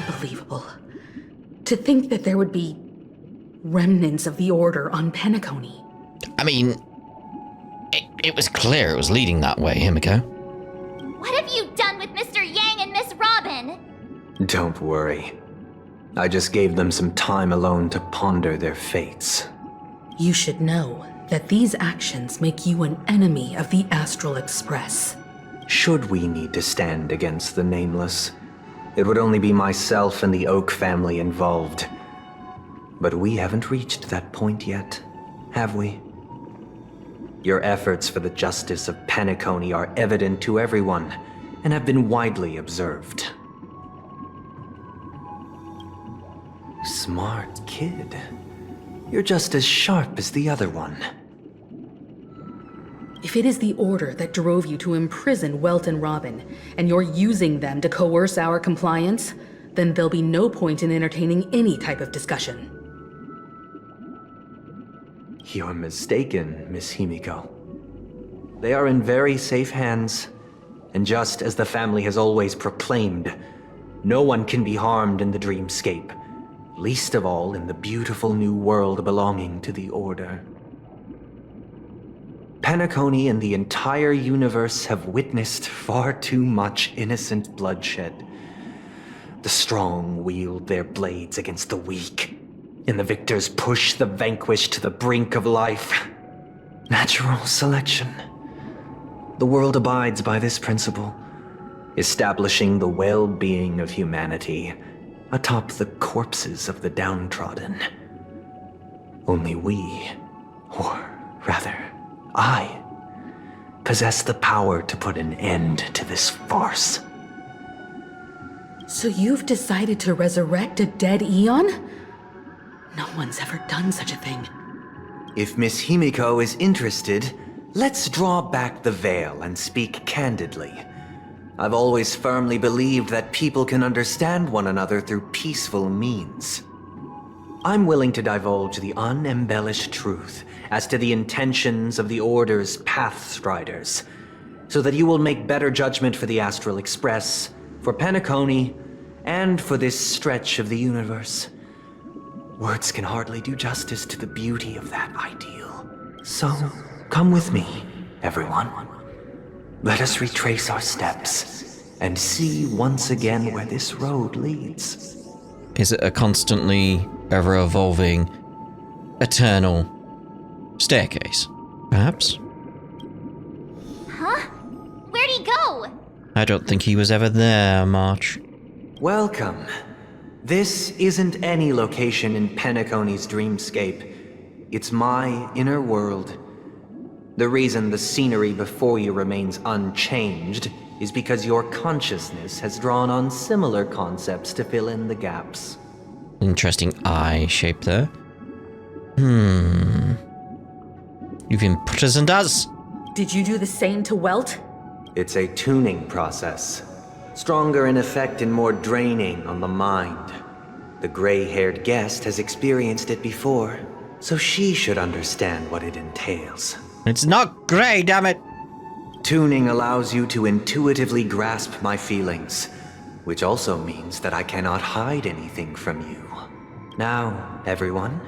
Unbelievable. To think that there would be remnants of the Order on Penacony. I mean, it was clear it was leading that way, Himiko. What have you done with Mr. Yang and Miss Robin? Don't worry. I just gave them some time alone to ponder their fates. You should know that these actions make you an enemy of the Astral Express. Should we need to stand against the Nameless, it would only be myself and the Oak family involved. But we haven't reached that point yet, have we? Your efforts for the justice of Penacony are evident to everyone, and have been widely observed. Smart kid. You're just as sharp as the other one. If it is the Order that drove you to imprison Welt and Robin, and you're using them to coerce our compliance, then there'll be no point in entertaining any type of discussion. You're mistaken, Miss Himiko. They are in very safe hands, and just as the family has always proclaimed, no one can be harmed in the dreamscape, least of all in the beautiful new world belonging to the Order. Penacony and the entire universe have witnessed far too much innocent bloodshed. The strong wield their blades against the weak, and the victors push the vanquished to the brink of life. Natural selection. The world abides by this principle, establishing the well-being of humanity atop the corpses of the downtrodden. Only we, or rather, I, possess the power to put an end to this farce. So you've decided to resurrect a dead Eon? No one's ever done such a thing. If Miss Himiko is interested, let's draw back the veil and speak candidly. I've always firmly believed that people can understand one another through peaceful means. I'm willing to divulge the unembellished truth as to the intentions of the Order's Pathstriders, so that you will make better judgment for the Astral Express, for Penacony, and for this stretch of the universe. Words can hardly do justice to the beauty of that ideal. So, come with me, everyone. Let us retrace our steps, and see once again where this road leads. Is it a constantly ever-evolving, eternal staircase, perhaps? Huh? Where'd he go? I don't think he was ever there, March. Welcome. This isn't any location in Penacony's dreamscape. It's my inner world. The reason the scenery before you remains unchanged is because your consciousness has drawn on similar concepts to fill in the gaps. Interesting eye shape there. You've imprisoned us? Did you do the same to Welt? It's a tuning process. Stronger in effect and more draining on the mind. The gray-haired guest has experienced it before, so she should understand what it entails. It's not grey, damn it! Tuning allows you to intuitively grasp my feelings, which also means that I cannot hide anything from you. Now, everyone,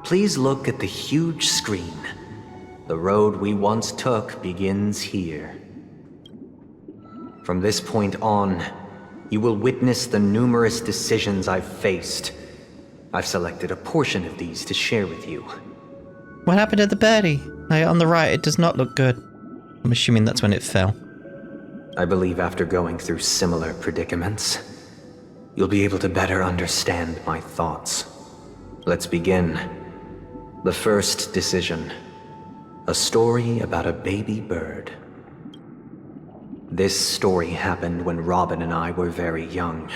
please look at the huge screen. The road we once took begins here. From this point on, you will witness the numerous decisions I've faced. I've selected a portion of these to share with you. What happened to the birdie? On the right, it does not look good. I'm assuming that's when it fell. I believe after going through similar predicaments, you'll be able to better understand my thoughts. Let's begin. The first decision. A story about a baby bird. This story happened when Robin and I were very young.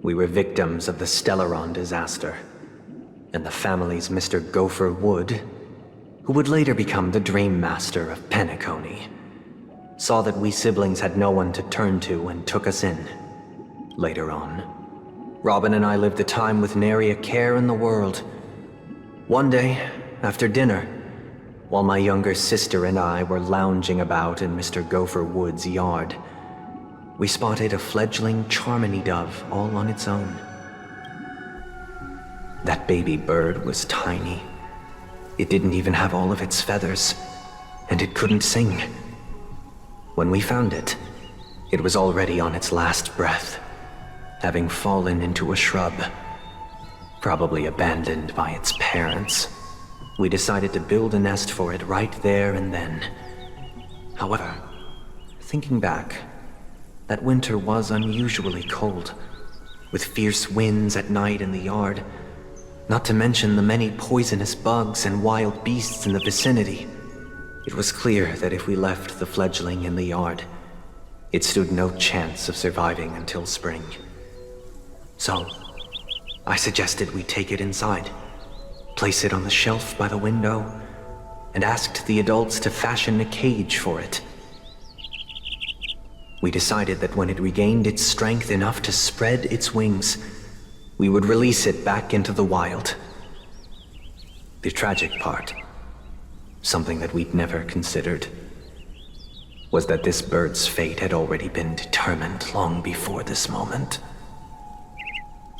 We were victims of the Stellaron disaster, and the family's Mr. Gopher Wood, who would later become the Dream Master of Penacony, saw that we siblings had no one to turn to and took us in. Later on, Robin and I lived a time with nary a care in the world. One day, after dinner, while my younger sister and I were lounging about in Mr. Gopher Wood's yard, we spotted a fledgling Charmony dove all on its own. That baby bird was tiny. It didn't even have all of its feathers, and it couldn't sing. When we found it, it was already on its last breath, having fallen into a shrub, probably abandoned by its parents. We decided to build a nest for it right there and then. However, thinking back, that winter was unusually cold, with fierce winds at night in the yard, not to mention the many poisonous bugs and wild beasts in the vicinity. It was clear that if we left the fledgling in the yard, it stood no chance of surviving until spring. So, I suggested we take it inside, place it on the shelf by the window, and asked the adults to fashion a cage for it. We decided that when it regained its strength enough to spread its wings, we would release it back into the wild. The tragic part, something that we'd never considered, was that this bird's fate had already been determined long before this moment.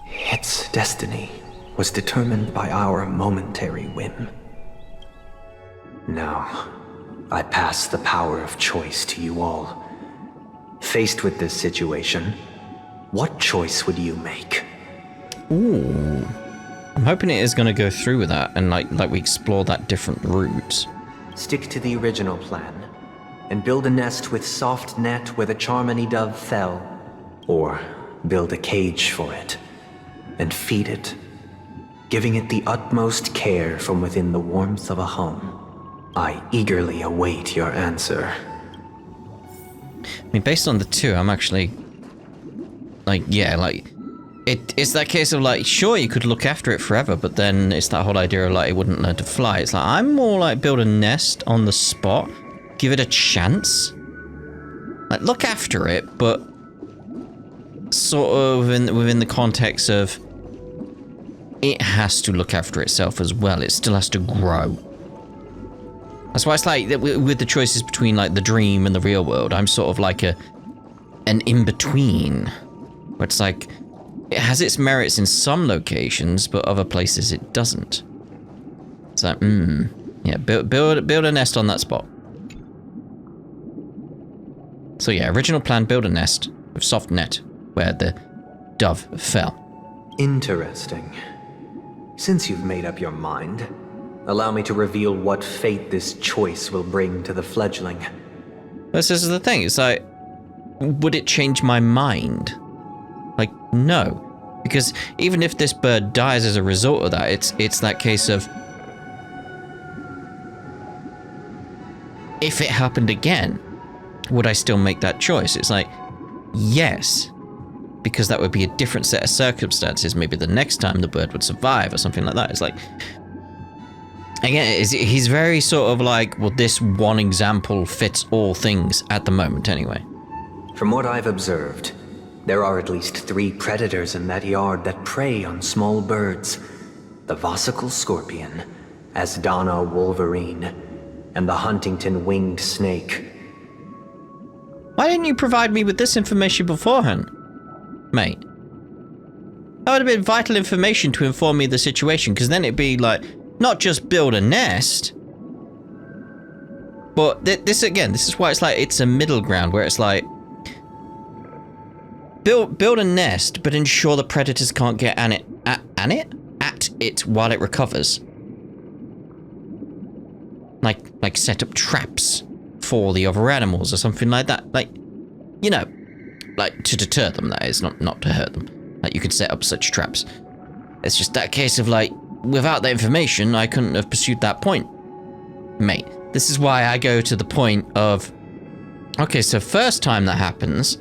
Its destiny was determined by our momentary whim. Now, I pass the power of choice to you all. Faced with this situation, what choice would you make? Ooh. I'm hoping it is going to go through with that and like we explore that different route. Stick to the original plan and build a nest with soft net where the Charmony dove fell, or build a cage for it and feed it, giving it the utmost care from within the warmth of a home. I eagerly await your answer. I mean, based on the two, I'm actually like, yeah, like it's that case of like, sure, you could look after it forever, but then it's that whole idea of like it wouldn't learn to fly. It's like I'm more like build a nest on the spot, give it a chance, like look after it, but sort of within the context of it has to look after itself as well. It still has to grow. That's why it's like with the choices between like the dream and the real world, I'm sort of like an in-between, where it's like it has its merits in some locations, but other places it doesn't. It's like, yeah, build a nest on that spot. So yeah, original plan, build a nest with soft net where the dove fell. Interesting. Since you've made up your mind, allow me to reveal what fate this choice will bring to the fledgling. This is the thing, it's like, would it change my mind? Like, no. Because even if this bird dies as a result of that, it's that case of if it happened again, would I still make that choice? It's like, yes. Because that would be a different set of circumstances. Maybe the next time the bird would survive or something like that. It's like, again, he's very sort of like, well, this one example fits all things at the moment anyway. From what I've observed, there are at least 3 predators in that yard that prey on small birds. The Vosicle scorpion, Asdana wolverine, and the Huntington winged snake. Why didn't you provide me with this information beforehand, mate? That would have been vital information to inform me of the situation, because then it'd be like, not just build a nest, but this is why it's like, it's a middle ground, where it's like, build a nest, but ensure the predators can't get at it while it recovers. Like set up traps for the other animals or something like that. Like, you know, like to deter them, that is, not to hurt them. Like you could set up such traps. It's just that case of like, without that information, I couldn't have pursued that point. Mate, this is why I go to the point of, okay, so first time that happens,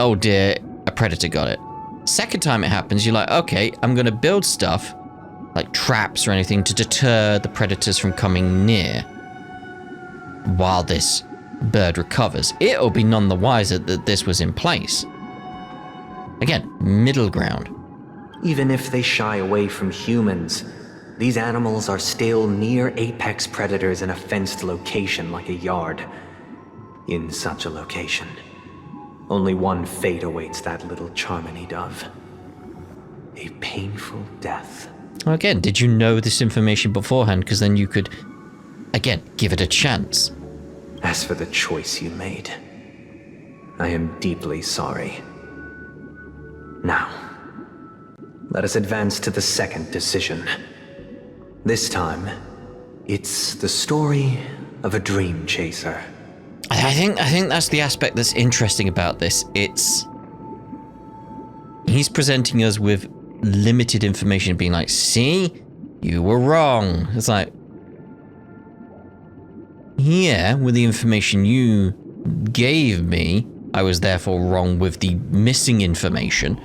oh dear, a predator got it. Second time it happens, you're like, okay, I'm gonna build stuff, like traps or anything, to deter the predators from coming near while this bird recovers. It'll be none the wiser that this was in place. Again, middle ground. Even if they shy away from humans, these animals are still near apex predators in a fenced location like a yard. In such a location, Only one fate awaits that little Charmony dove. A painful death. Again, did you know this information beforehand? Because then you could, again, give it a chance. As for the choice you made, I am deeply sorry. Now, let us advance to the second decision. This time, it's the story of a dream chaser. I think that's the aspect that's interesting about this. He's presenting us with limited information, being like, see, you were wrong. It's like, yeah, with the information you gave me, I was therefore wrong with the missing information.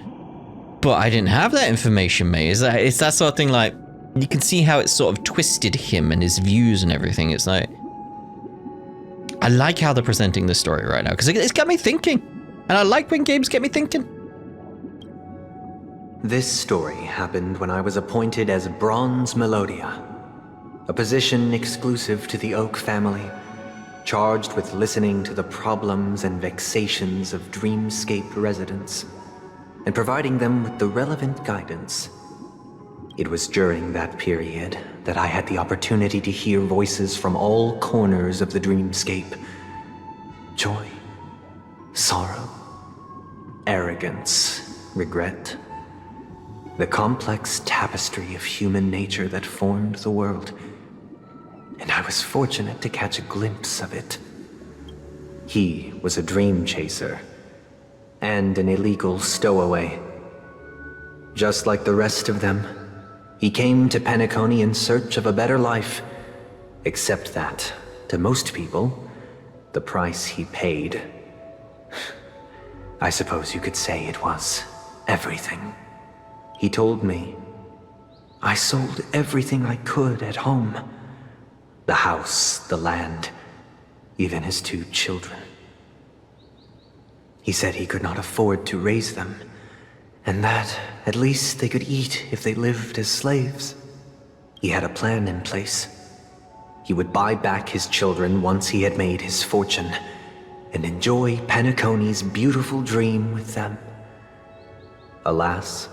But I didn't have that information, mate. It's that sort of thing, like, you can see how it's sort of twisted him and his views and everything. It's like, I like how they're presenting this story right now, because it's got me thinking. And I like when games get me thinking. This story happened when I was appointed as Bronze Melodia, a position exclusive to the Oak family, charged with listening to the problems and vexations of Dreamscape residents, and providing them with the relevant guidance. It was during that period that I had the opportunity to hear voices from all corners of the Dreamscape. Joy, sorrow, arrogance, regret. The complex tapestry of human nature that formed the world. And I was fortunate to catch a glimpse of it. He was a dream chaser, and an illegal stowaway. Just like the rest of them, he came to Penacony in search of a better life, except that, to most people, the price he paid, I suppose you could say it was everything. He told me, I sold everything I could at home. The house, the land, even his 2 children. He said he could not afford to raise them, and that at least they could eat if they lived as slaves. He had a plan in place. He would buy back his children once he had made his fortune, and enjoy Penacony's beautiful dream with them. Alas,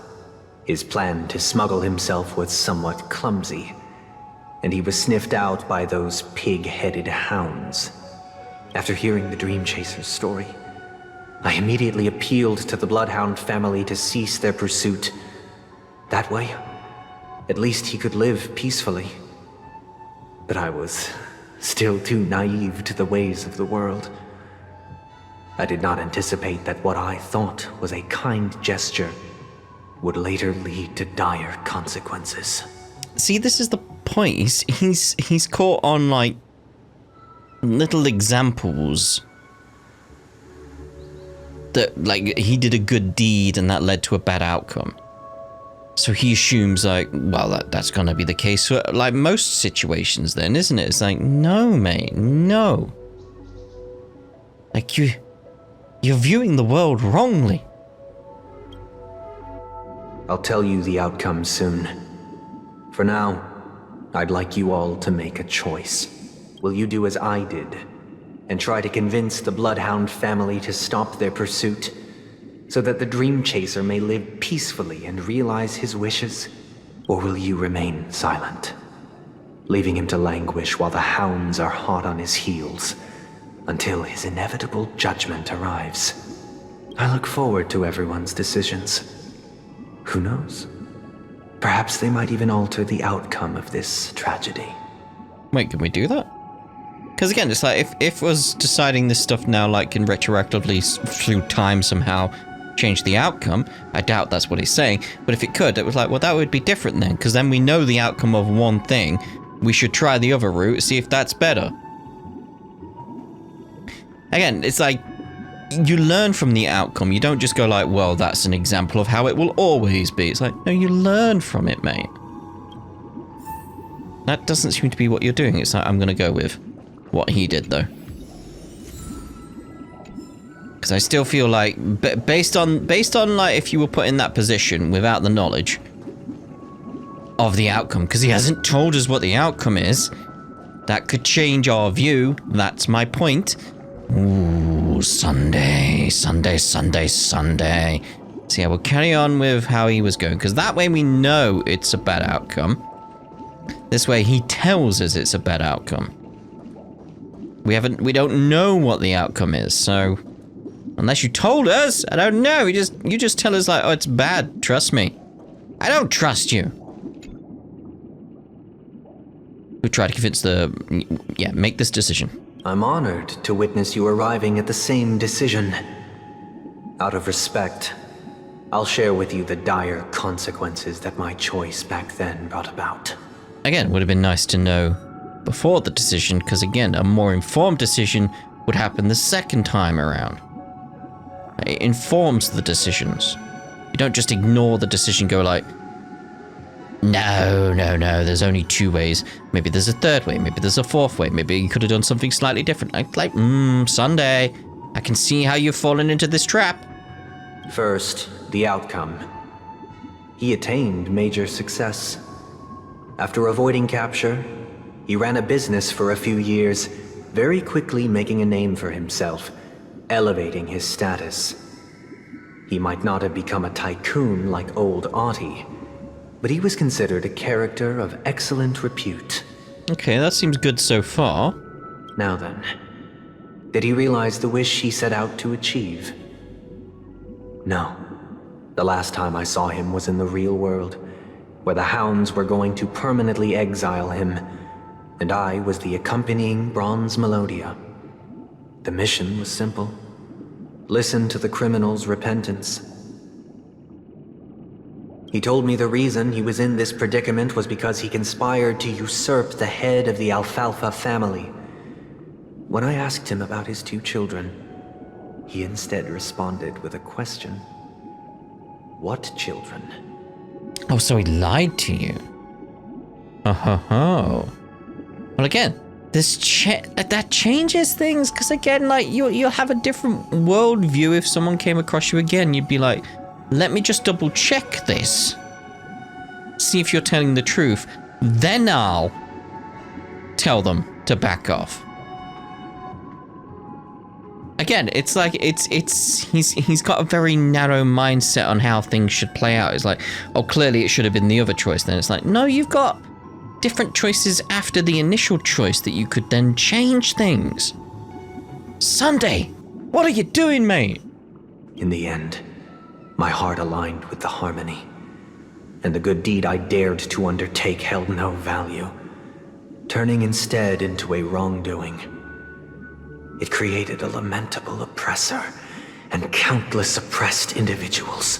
his plan to smuggle himself was somewhat clumsy, and he was sniffed out by those pig-headed hounds. After hearing the Dream Chaser's story, I immediately appealed to the Bloodhound family to cease their pursuit. That way, at least he could live peacefully. But I was still too naive to the ways of the world. I did not anticipate that what I thought was a kind gesture would later lead to dire consequences. See, this is the point. He's caught on, like, little examples that, like, he did a good deed and that led to a bad outcome. So he assumes, like, well, that's gonna be the case for, like, most situations then, isn't it? It's like, no, mate, no. Like, you're viewing the world wrongly. I'll tell you the outcome soon. For now, I'd like you all to make a choice. Will you do as I did, and try to convince the Bloodhound family to stop their pursuit, so that the Dream Chaser may live peacefully and realize his wishes? Or will you remain silent, leaving him to languish while the hounds are hot on his heels, until his inevitable judgment arrives? I look forward to everyone's decisions. Who knows? Perhaps they might even alter the outcome of this tragedy. Wait, can we do that? Because again, it's like, if us deciding this stuff now, like, can retroactively, through time somehow, change the outcome, I doubt that's what he's saying. But if it could, it was like, well, that would be different then, because then we know the outcome of one thing. We should try the other route, see if that's better. Again, it's like, you learn from the outcome. You don't just go like, well, that's an example of how it will always be. It's like, no, you learn from it, mate. That doesn't seem to be what you're doing. It's like, I'm going to go with what he did, though. Because I still feel like, based on like, if you were put in that position without the knowledge of the outcome, because he hasn't told us what the outcome is, that could change our view. That's my point. Ooh. Ooh, Sunday. So yeah, we'll carry on with how he was going, because that way we know it's a bad outcome. This way he tells us it's a bad outcome. We don't know what the outcome is, so unless you told us, I don't know. You just tell us like, oh, it's bad. Trust me. I don't trust you. We try to convince make this decision. I'm honored to witness you arriving at the same decision. Out of respect, I'll share with you the dire consequences that my choice back then brought about. Again, would have been nice to know before the decision, because again, a more informed decision would happen the second time around. It informs the decisions. You don't just ignore the decision, go like, no, there's only two ways. Maybe there's a third way, maybe there's a fourth way, maybe you could have done something slightly different. Like, Sunday, I can see how you've fallen into this trap. First, the outcome. He attained major success. After avoiding capture, he ran a business for a few years, very quickly making a name for himself, elevating his status. He might not have become a tycoon like old Audie, but he was considered a character of excellent repute. Okay, that seems good so far. Now then, did he realize the wish he set out to achieve? No. The last time I saw him was in the real world, where the hounds were going to permanently exile him, and I was the accompanying bronze Melodia. The mission was simple. Listen to the criminal's repentance. He told me the reason he was in this predicament was because he conspired to usurp the head of the Alfalfa family. When I asked him about his two children, he instead responded with a question. What children? Oh, so he lied to you. Oh. Well, again, that changes things, because again, like you'll have a different worldview if someone came across you again. You'd be like, let me just double check this. See if you're telling the truth. Then I'll tell them to back off. Again, it's like he's got a very narrow mindset on how things should play out. It's like, oh, clearly it should have been the other choice. Then it's like, no, you've got different choices after the initial choice that you could then change things. Sunday, what are you doing, mate? In the end, my heart aligned with the harmony, and the good deed I dared to undertake held no value, turning instead into a wrongdoing. It created a lamentable oppressor and countless oppressed individuals.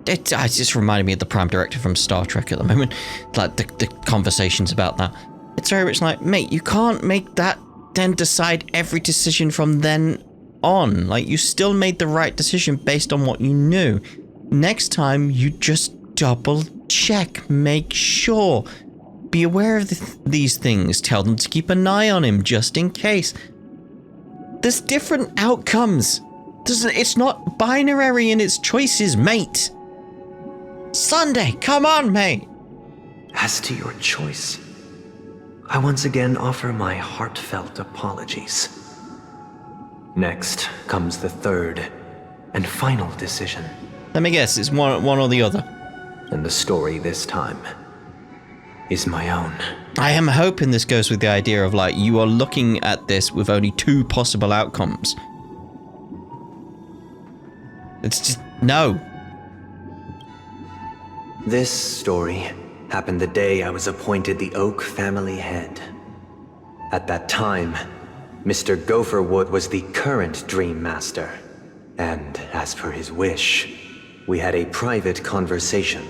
It just reminded me of the Prime Directive from Star Trek at the moment. Like the conversations about that. It's very much like, mate, you can't make that then decide every decision from then on. Like, you still made the right decision based on what you knew. Next time, you just double check, make sure. Be aware of these things. Tell them to keep an eye on him just in case. There's different outcomes. It's not binary in its choices, mate. Sunday, come on, mate. As to your choice, I once again offer my heartfelt apologies. Next comes the third and final decision. Let me guess, it's one or the other. And the story this time is my own. I am hoping this goes with the idea of, like, you are looking at this with only two possible outcomes. It's just, no. This story happened the day I was appointed the Oak family head. At that time, Mr. Gopherwood was the current Dream Master, and as per his wish, we had a private conversation.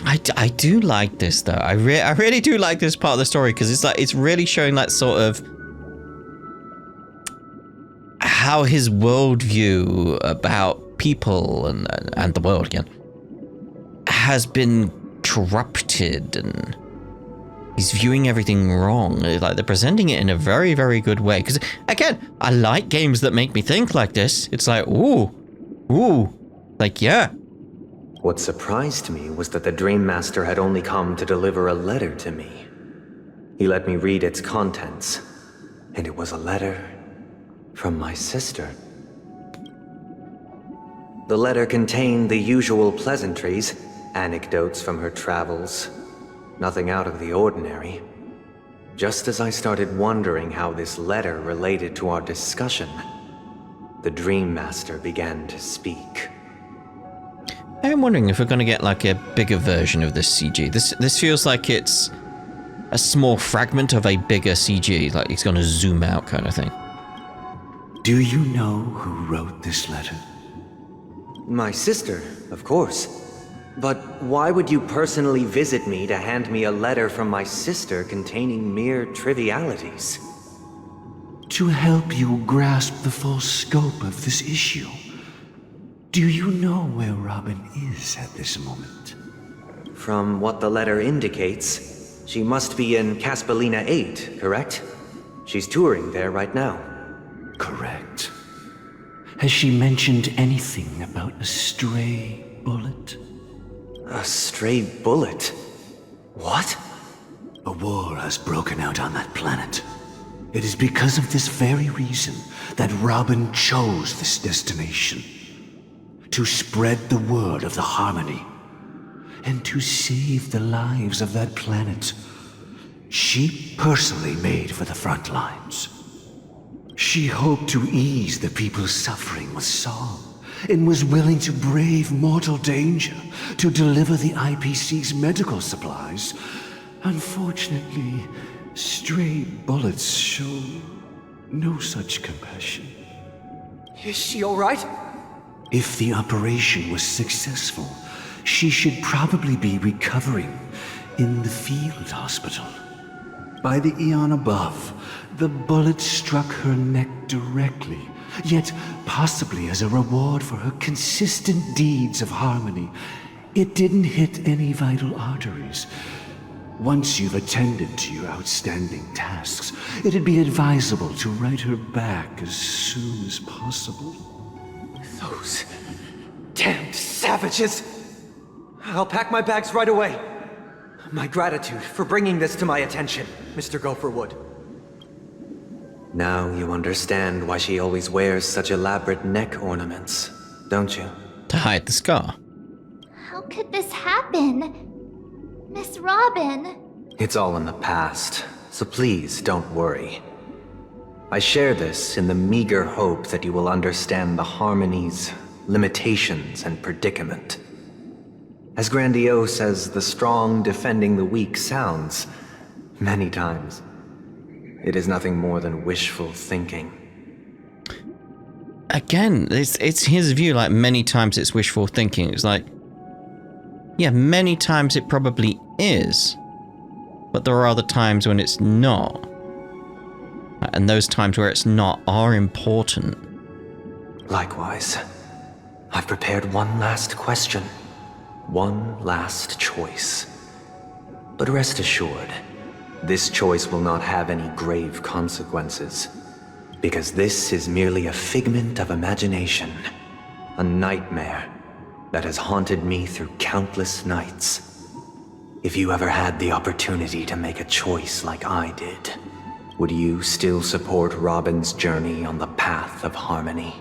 I do like this, though. I really do like this part of the story, because it's really showing that sort of how his worldview about people and the world again has been corrupted, and he's viewing everything wrong. Like, they're presenting it in a very, very good way. Because again, I like games that make me think like this. It's like, ooh, like, yeah. What surprised me was that the Dream Master had only come to deliver a letter to me. He let me read its contents, And it was a letter from my sister. The letter contained the usual pleasantries, anecdotes from her travels. Nothing out of the ordinary. Just as I started wondering how this letter related to our discussion, the Dream Master began to speak. I'm wondering if we're going to get like a bigger version of this CG. This feels like it's a small fragment of a bigger CG, like it's going to zoom out kind of thing. Do you know who wrote this letter? My sister, of course. But why would you personally visit me to hand me a letter from my sister containing mere trivialities? To help you grasp the full scope of this issue. Do you know where Robin is at this moment? From what the letter indicates, she must be in Caspelina 8, correct? She's touring there right now. Correct. Has she mentioned anything about a stray bullet? A stray bullet? What? A war has broken out on that planet. It is because of this very reason that Robin chose this destination. To spread the word of the Harmony. And to save the lives of that planet. She personally made for the front lines. She hoped to ease the people's suffering with song, and was willing to brave mortal danger to deliver the IPC's medical supplies. Unfortunately, stray bullets show no such compassion. Is she all right? If the operation was successful, she should probably be recovering in the field hospital. By the eon above, the bullet struck her neck directly, yet possibly as a reward for her consistent deeds of harmony. It didn't hit any vital arteries. Once you've attended to your outstanding tasks, it'd be advisable to write her back as soon as possible. Those damned savages! I'll pack my bags right away. My gratitude for bringing this to my attention, Mr. Gopherwood. Now you understand why she always wears such elaborate neck ornaments, don't you? To hide the scar. How could this happen? Miss Robin. It's all in the past, so please don't worry. I share this in the meager hope that you will understand the Harmony's limitations and predicament. As grandiose as the strong defending the weak sounds, many times, it is nothing more than wishful thinking. Again, it's his view, like many times it's wishful thinking. It's like, yeah, many times it probably is, but there are other times when it's not. And those times where it's not are important. Likewise, I've prepared one last question, one last choice. But rest assured, this choice will not have any grave consequences, because this is merely a figment of imagination, a nightmare that has haunted me through countless nights. If you ever had the opportunity to make a choice like I did, would you still support Robin's journey on the path of harmony?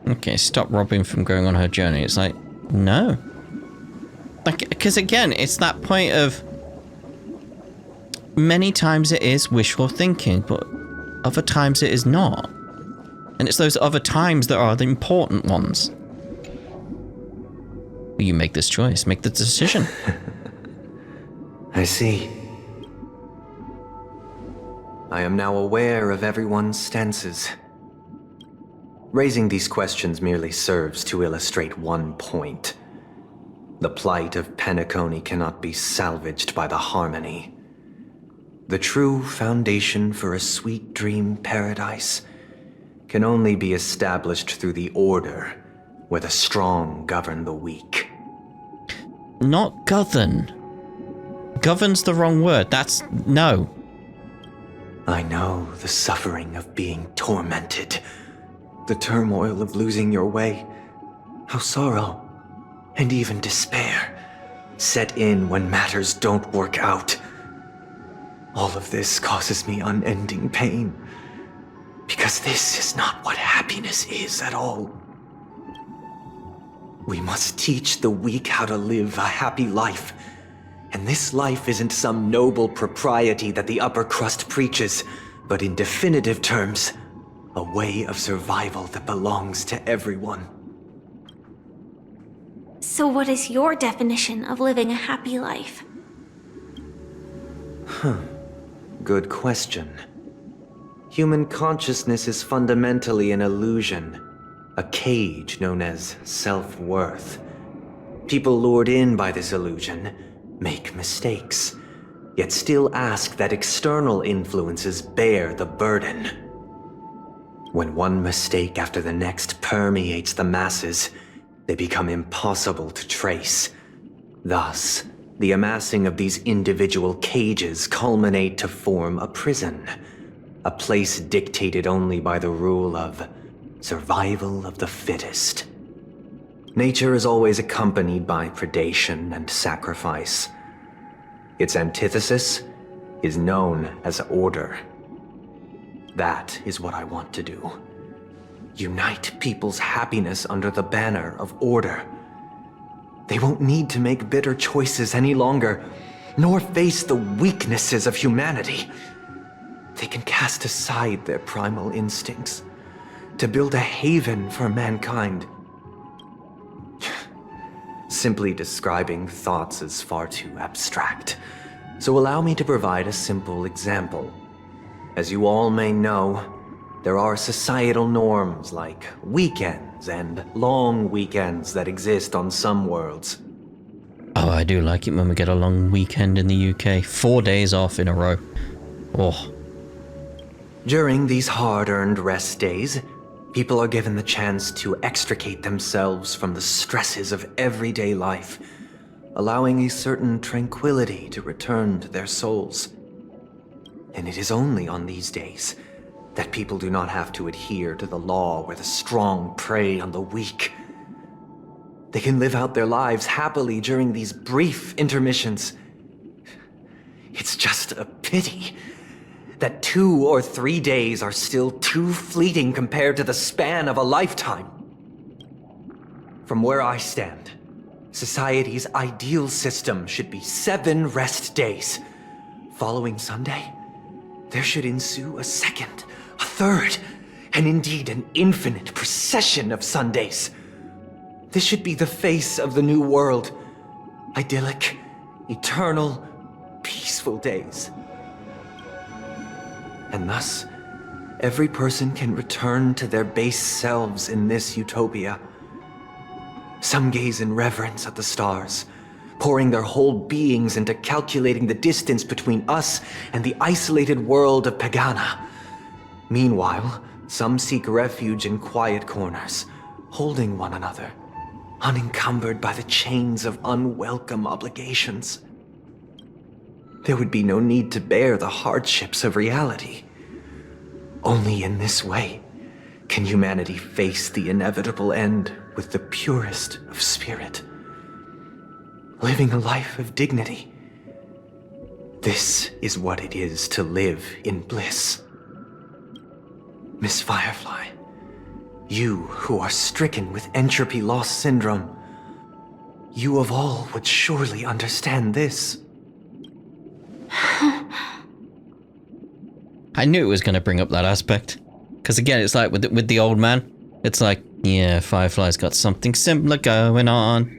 Okay, stop Robin from going on her journey. It's like, no. Like, because again, it's that point of many times it is wishful thinking, but other times it is not. And it's those other times that are the important ones. You make this choice, make the decision. I see. I am now aware of everyone's stances. Raising these questions merely serves to illustrate one point. The plight of Penacony cannot be salvaged by the Harmony. The true foundation for a sweet dream paradise can only be established through the order where the strong govern the weak. Not govern. Govern's the wrong word. That's no. I know the suffering of being tormented, the turmoil of losing your way, how sorrow and even despair set in when matters don't work out. All of this causes me unending pain, because this is not what happiness is at all. We must teach the weak how to live a happy life, and this life isn't some noble propriety that the upper crust preaches, but in definitive terms, a way of survival that belongs to everyone. So what is your definition of living a happy life? Good question. Human consciousness is fundamentally an illusion, a cage known as self-worth. People lured in by this illusion make mistakes, yet still ask that external influences bear the burden. When one mistake after the next permeates the masses, they become impossible to trace. Thus, the amassing of these individual cages culminate to form a prison, a place dictated only by the rule of survival of the fittest. Nature is always accompanied by predation and sacrifice. Its antithesis is known as order. That is what I want to do. Unite people's happiness under the banner of order. They won't need to make bitter choices any longer, nor face the weaknesses of humanity. They can cast aside their primal instincts to build a haven for mankind. Simply describing thoughts is far too abstract, so allow me to provide a simple example. As you all may know, there are societal norms like weekends and long weekends that exist on some worlds. Oh, I do like it when we get a long weekend in the UK. 4 days off in a row. Oh. During these hard-earned rest days, people are given the chance to extricate themselves from the stresses of everyday life, allowing a certain tranquility to return to their souls. And it is only on these days that people do not have to adhere to the law where the strong prey on the weak. They can live out their lives happily during these brief intermissions. It's just a pity that 2 or 3 days are still too fleeting compared to the span of a lifetime. From where I stand, society's ideal system should be 7 rest days. Following Sunday, there should ensue a second, a third, and indeed an infinite procession of Sundays. This should be the face of the new world. Idyllic, eternal, peaceful days. And thus, every person can return to their base selves in this utopia. Some gaze in reverence at the stars, pouring their whole beings into calculating the distance between us and the isolated world of Pagana. Meanwhile, some seek refuge in quiet corners, holding one another, unencumbered by the chains of unwelcome obligations. There would be no need to bear the hardships of reality. Only in this way can humanity face the inevitable end with the purest of spirit, living a life of dignity. This is what it is to live in bliss. Miss Firefly, you who are stricken with entropy loss syndrome, you of all would surely understand this. I knew it was going to bring up that aspect. Because again, it's like with the old man. It's like, yeah, Firefly's got something similar going on.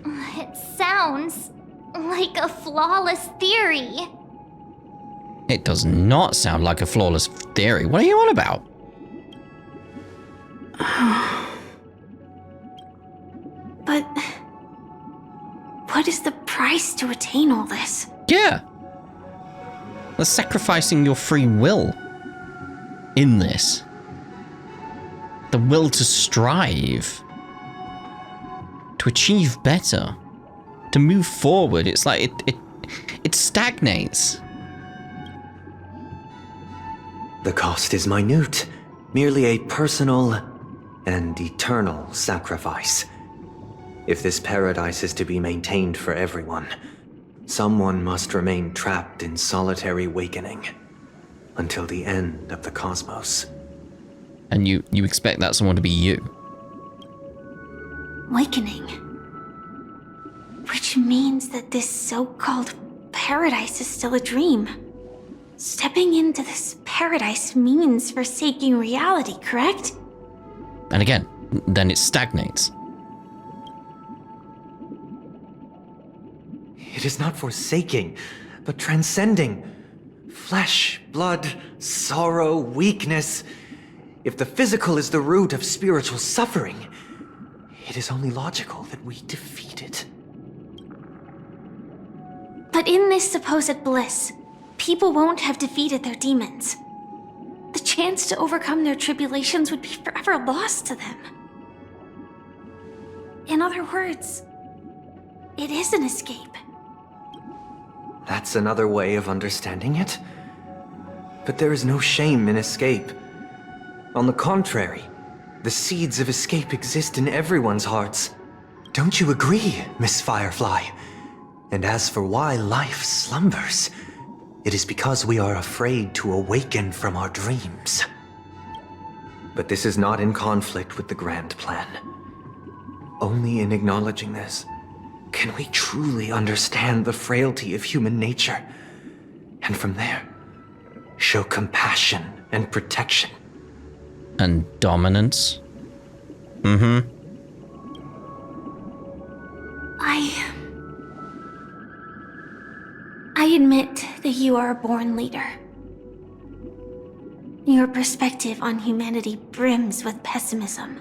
It sounds like a flawless theory. It does not sound like a flawless theory. What are you on about? But what is the price to attain all this? Yeah. They're sacrificing your free will in this. The will to strive. To achieve better. To move forward. It's like it stagnates. The cost is minute, merely a personal and eternal sacrifice. If this paradise is to be maintained for everyone, someone must remain trapped in solitary wakening until the end of the cosmos. And you expect that someone to be you? Awakening. Which means that this so-called paradise is still a dream. Stepping into this paradise means forsaking reality, correct? And again, then it stagnates. It is not forsaking, but transcending. Flesh, blood, sorrow, weakness. If the physical is the root of spiritual suffering, it is only logical that we defeat it. But in this supposed bliss, people won't have defeated their demons. The chance to overcome their tribulations would be forever lost to them. In other words, it is an escape. That's another way of understanding it. But there is no shame in escape. On the contrary, the seeds of escape exist in everyone's hearts. Don't you agree, Miss Firefly? And as for why life slumbers, it is because we are afraid to awaken from our dreams. But this is not in conflict with the grand plan. Only in acknowledging this can we truly understand the frailty of human nature, and from there, show compassion and protection. And dominance? Mm-hmm. I admit that you are a born leader. Your perspective on humanity brims with pessimism.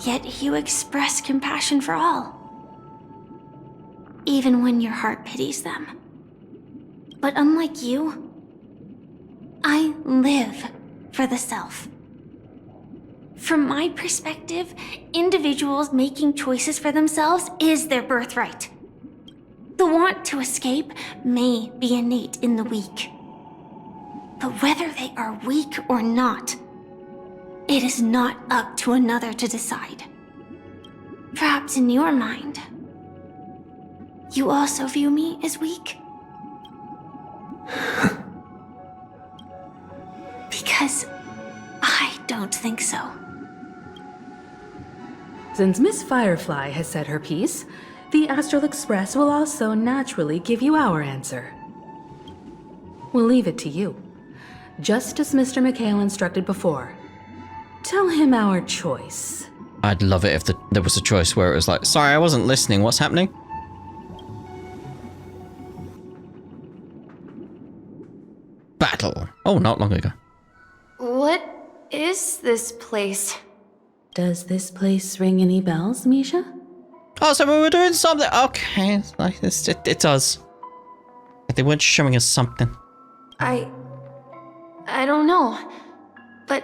Yet you express compassion for all, even when your heart pities them. But unlike you, I live for the self. From my perspective, individuals making choices for themselves is their birthright. The want to escape may be innate in the weak. But whether they are weak or not, it is not up to another to decide. Perhaps in your mind, you also view me as weak? Because I don't think so. Since Miss Firefly has said her piece, the Astral Express will also naturally give you our answer. We'll leave it to you, just as Mr. McHale instructed before. Tell him our choice. I'd love it if there was a choice where it was like, sorry, I wasn't listening, what's happening? Battle. Oh, not long ago. What is this place? Does this place ring any bells, Misha? Oh, so we were doing something. Okay, it's like this. It does. They weren't showing us something. I don't know, but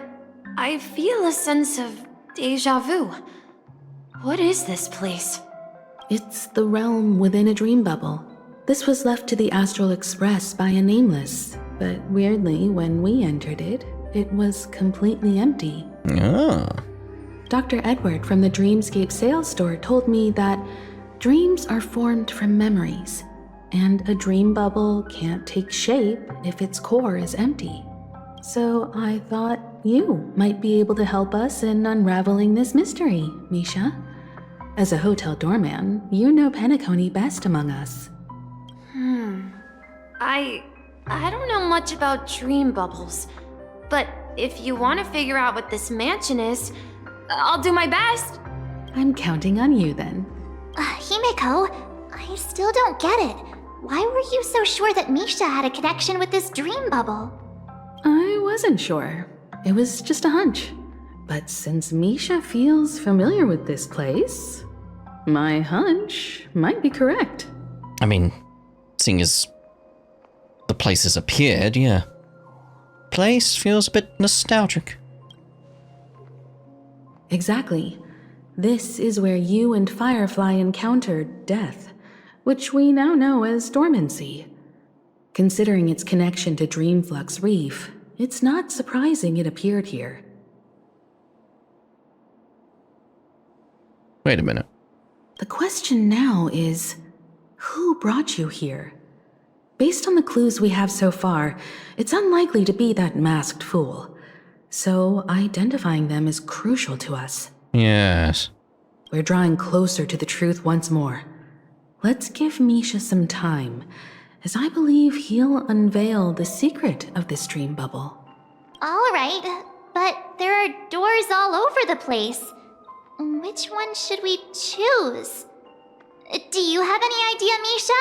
I feel a sense of deja vu. What is this place? It's the realm within a dream bubble. This was left to the Astral Express by a nameless, but weirdly, when we entered it, it was completely empty. Oh. Dr. Edward from the Dreamscape sales store told me that dreams are formed from memories, and a dream bubble can't take shape if its core is empty. So I thought you might be able to help us in unraveling this mystery, Misha. As a hotel doorman, you know Penacony best among us. I don't know much about dream bubbles, but if you want to figure out what this mansion is, I'll do my best. I'm counting on you then. Himeko, I still don't get it. Why were you so sure that Misha had a connection with this dream bubble? I wasn't sure. It was just a hunch. But since Misha feels familiar with this place, my hunch might be correct. I mean, seeing as the place has appeared, yeah. Place feels a bit nostalgic. Exactly. This is where you and Firefly encountered death, which we now know as dormancy. Considering its connection to Dreamflux Reef, it's not surprising it appeared here. Wait a minute. The question now is, who brought you here? Based on the clues we have so far, it's unlikely to be that masked fool. So identifying them is crucial to us. Yes. We're drawing closer to the truth once more. Let's give Misha some time, as I believe he'll unveil the secret of this dream bubble. Alright, but there are doors all over the place. Which one should we choose? Do you have any idea, Misha?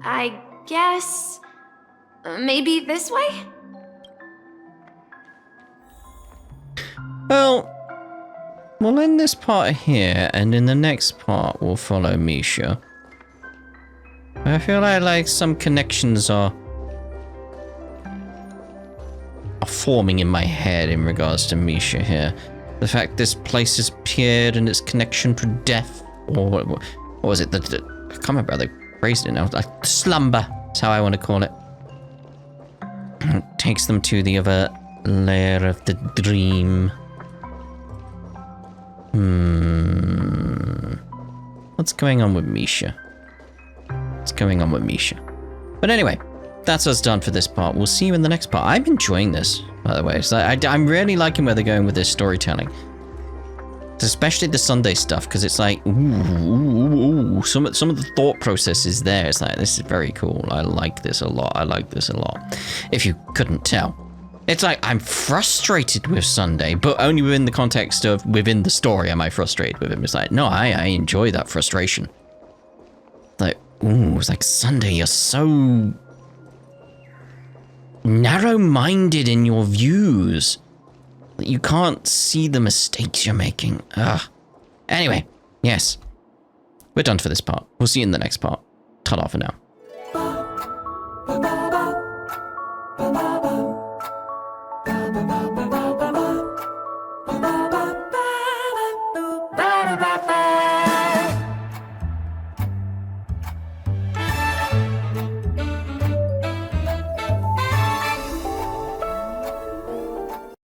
I guess. Maybe this way? Well, in this part here, and in the next part, we'll follow Misha. I feel like some connections are forming in my head in regards to Misha here. The fact this place has appeared and its connection to death, or what was it? I can't remember how they phrased it now. Like slumber, that's how I want to call it. Takes them to the other layer of the dream. What's going on with Misha? What's going on with Misha? But anyway, that's us done for this part. We'll see you in the next part. I'm enjoying this, by the way. So I'm really liking where they're going with this storytelling. Especially the Sunday stuff, because it's like, ooh, some of the thought process is there. It's like, this is very cool. I like this a lot. I like this a lot. If you couldn't tell. It's like, I'm frustrated with Sunday, but only within the context of within the story am I frustrated with him. It's like, no, I enjoy that frustration. Like, ooh, it's like, Sunday, you're so narrow-minded in your views that you can't see the mistakes you're making. Ugh. Anyway, yes. We're done for this part. We'll see you in the next part. Ta-da for now.